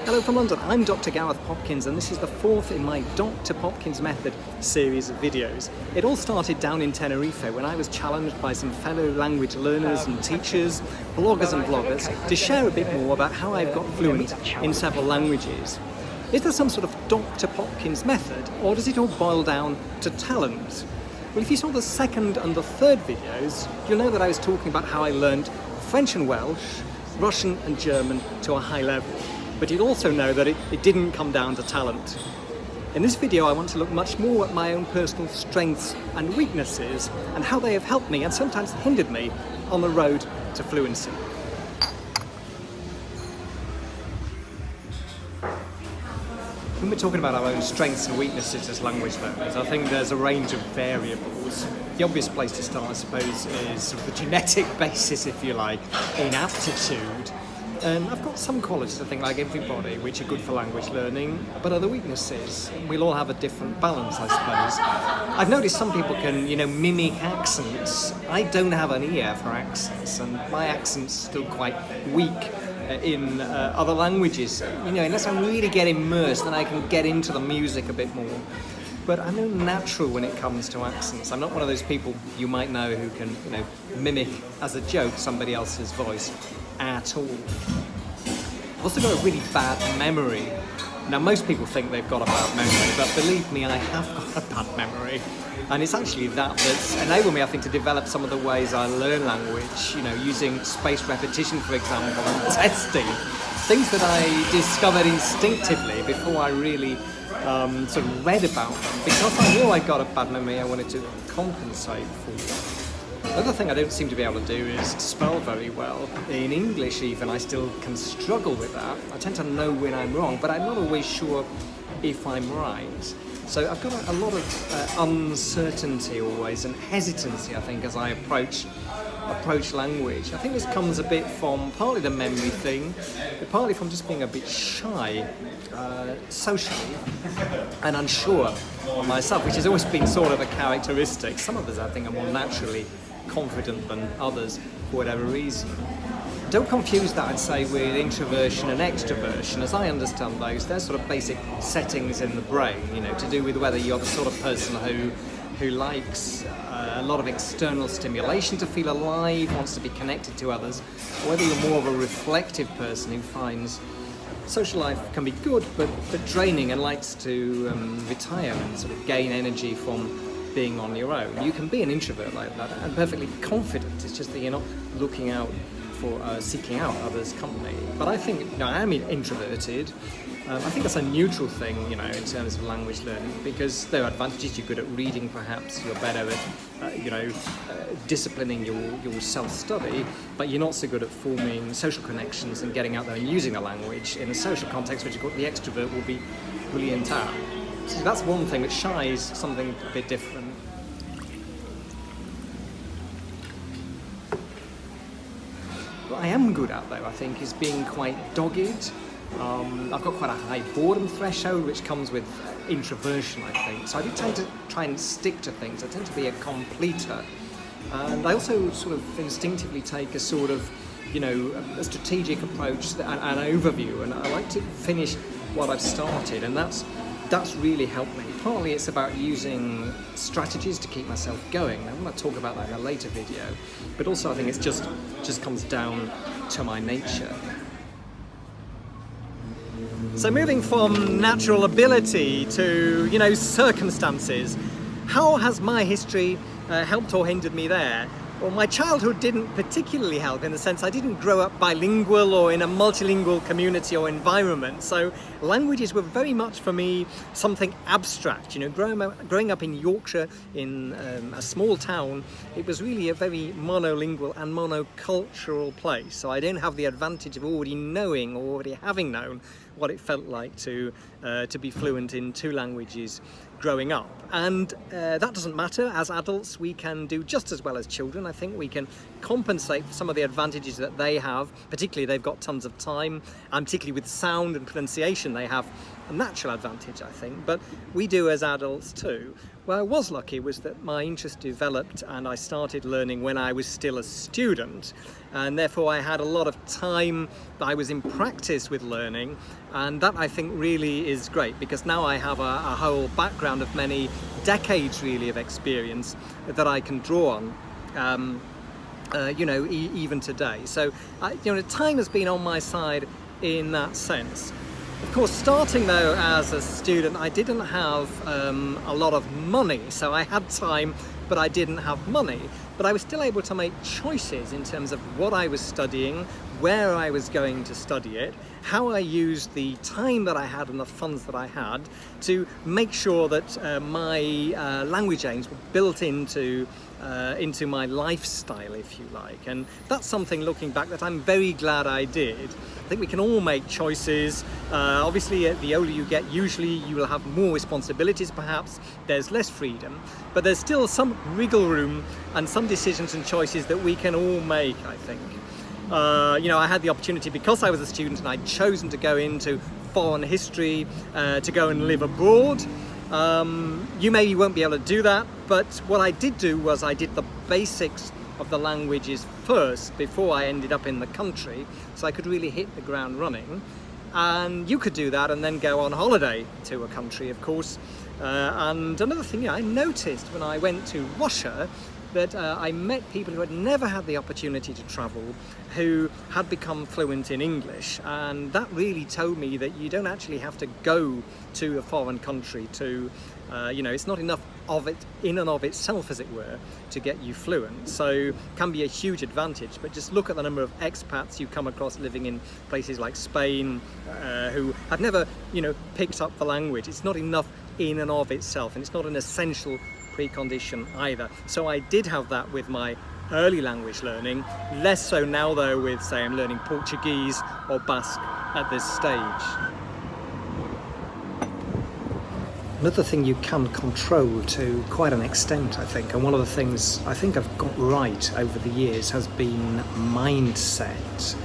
Hello from London, I'm Dr. Gareth Popkins and this is the fourth in my Dr. Popkins Method series of videos. It all started down in Tenerife when I was challenged by some fellow language learners and teachers, bloggers and vloggers to share a bit more about how I've got fluent in several languages. Is there some sort of Dr. Popkins method, or does it all boil down to talent? Well, if you saw the second and the third videos, you'll know that I was talking about how I learned French and Welsh, Russian and German to a high level. But you'd also know that it didn't come down to talent. In this video I want to look much more at my own personal strengths and weaknesses and how they have helped me and sometimes hindered me on the road to fluency. When we're talking about our own strengths and weaknesses as language learners, I think there's a range of variables. The obvious place to start, I suppose, is sort of the genetic basis, if you like, in aptitude. And I've got some qualities, I think, like everybody, which are good for language learning, but other weaknesses. We'll all have a different balance, I suppose. I've noticed some people can, mimic accents. I don't have an ear for accents, and my accent's still quite weak in other languages. Unless I really get immersed, then I can get into the music a bit more. But I'm no natural when it comes to accents. I'm not one of those people you might know who can, mimic as a joke somebody else's voice at all. I've also got a really bad memory. Now, most people think they've got a bad memory, but believe me, I have got a bad memory. And it's actually that's enabled me, I think, to develop some of the ways I learn language, using spaced repetition, for example, and testing. Things that I discovered instinctively before I really sort of read about them. Because I knew I got a bad memory, I wanted to compensate for it. Another thing I don't seem to be able to do is spell very well. In English even, I still can struggle with that. I tend to know when I'm wrong, but I'm not always sure if I'm right. So I've got a lot of uncertainty always, and hesitancy, I think, as I approach language. I think this comes a bit from partly the memory thing, but partly from just being a bit shy socially and unsure of myself, which has always been sort of a characteristic. Some of us, I think, are more naturally confident than others for whatever reason. Don't confuse that, I'd say, with introversion and extroversion. As I understand those, they're sort of basic settings in the brain, to do with whether you're the sort of person who likes a lot of external stimulation to feel alive, wants to be connected to others, or whether you're more of a reflective person who finds social life can be good but draining and likes to retire and sort of gain energy from being on your own. You can be an introvert like that and perfectly confident. It's just that you're not looking out for seeking out others' company. But I think I am introverted. I think that's a neutral thing, in terms of language learning, because there are advantages. You're good at reading, perhaps. You're better at, disciplining your self-study, but you're not so good at forming social connections and getting out there and using the language in a social context, which the extrovert will be brilliant at. So that's one thing, but shy is something a bit different. What I am good at, though, I think, is being quite dogged. I've got quite a high boredom threshold, which comes with introversion, I think. So I do tend to try and stick to things. I tend to be a completer. And I also sort of instinctively take a sort of, a strategic approach, an overview, and I like to finish what I've started, and that's really helped me. Partly it's about using strategies to keep myself going. I want to talk about that in a later video, but also I think it's just comes down to my nature. So moving from natural ability to, circumstances, how has my history helped or hindered me there? Well, my childhood didn't particularly help, in the sense I didn't grow up bilingual or in a multilingual community or environment. So languages were very much for me something abstract. Growing up in Yorkshire in a small town, it was really a very monolingual and monocultural place. So I don't have the advantage of already knowing or already having known what it felt like to be fluent in two languages growing up. And that doesn't matter. As adults, we can do just as well as children. I think we can compensate for some of the advantages that they have. Particularly, they've got tons of time, and particularly with sound and pronunciation, they have a natural advantage, I think, but we do as adults too. Where I was lucky was that my interest developed and I started learning when I was still a student, and therefore I had a lot of time that I was in practice with learning, and that I think really is great because now I have a whole background of many decades really of experience that I can draw on. Even today. So, time has been on my side in that sense. Of course, starting though as a student, I didn't have a lot of money, so I had time, but I didn't have money. But I was still able to make choices in terms of what I was studying, where I was going to study it, how I used the time that I had and the funds that I had to make sure that my language aims were built into my lifestyle, if you like. And that's something, looking back, that I'm very glad I did. I think we can all make choices. Obviously, the older you get, usually you will have more responsibilities, perhaps. There's less freedom, but there's still some wriggle room and some decisions and choices that we can all make, I think. I had the opportunity, because I was a student and I'd chosen to go into foreign history, to go and live abroad. You maybe won't be able to do that, but what I did do was I did the basics of the languages first before I ended up in the country, so I could really hit the ground running. And you could do that and then go on holiday to a country, of course. And another thing, I noticed when I went to Russia that I met people who had never had the opportunity to travel, who had become fluent in English, and that really told me that you don't actually have to go to a foreign country to, it's not enough of it in and of itself, as it were, to get you fluent. So can be a huge advantage, but just look at the number of expats you come across living in places like Spain, who have never, picked up the language. It's not enough in and of itself, and it's not an essential precondition either. So I did have that with my early language learning, less so now though with, say, I'm learning Portuguese or Basque at this stage. Another thing you can control to quite an extent, I think, and one of the things I think I've got right over the years has been mindset.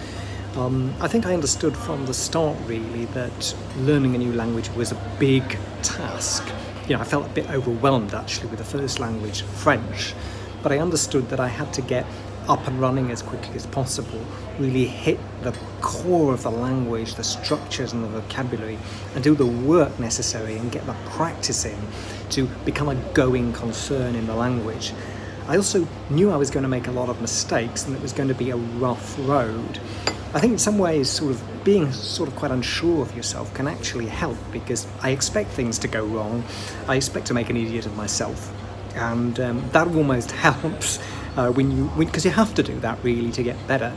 I think I understood from the start really that learning a new language was a big task. I felt a bit overwhelmed actually with the first language, French, but I understood that I had to get up and running as quickly as possible, really hit the core of the language, the structures and the vocabulary, and do the work necessary and get the practice in to become a going concern in the language. I also knew I was going to make a lot of mistakes and it was going to be a rough road. I think in some ways being quite unsure of yourself can actually help, because I expect things to go wrong. I expect to make an idiot of myself, and that almost helps because you have to do that really to get better.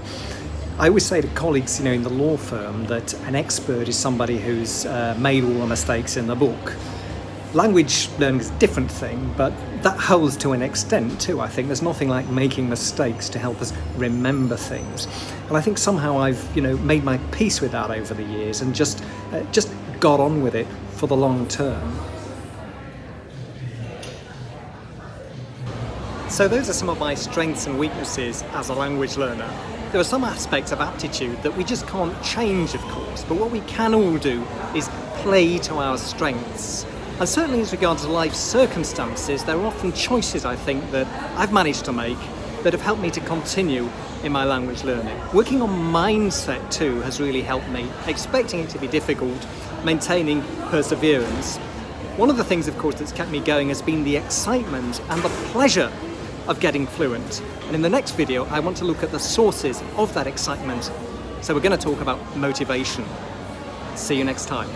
I always say to colleagues, in the law firm, that an expert is somebody who's made all the mistakes in the book. Language learning is a different thing, but that holds to an extent too. I think there's nothing like making mistakes to help us remember things, and I think somehow I've made my peace with that over the years and just got on with it for the long term. So those are some of my strengths and weaknesses as a language learner. There are some aspects of aptitude that we just can't change, of course, but what we can all do is play to our strengths. And certainly as regards to life circumstances, there are often choices, I think, that I've managed to make that have helped me to continue in my language learning. Working on mindset too has really helped me, expecting it to be difficult, maintaining perseverance. One of the things, of course, that's kept me going has been the excitement and the pleasure of getting fluent. And in the next video, I want to look at the sources of that excitement. So we're going to talk about motivation. See you next time.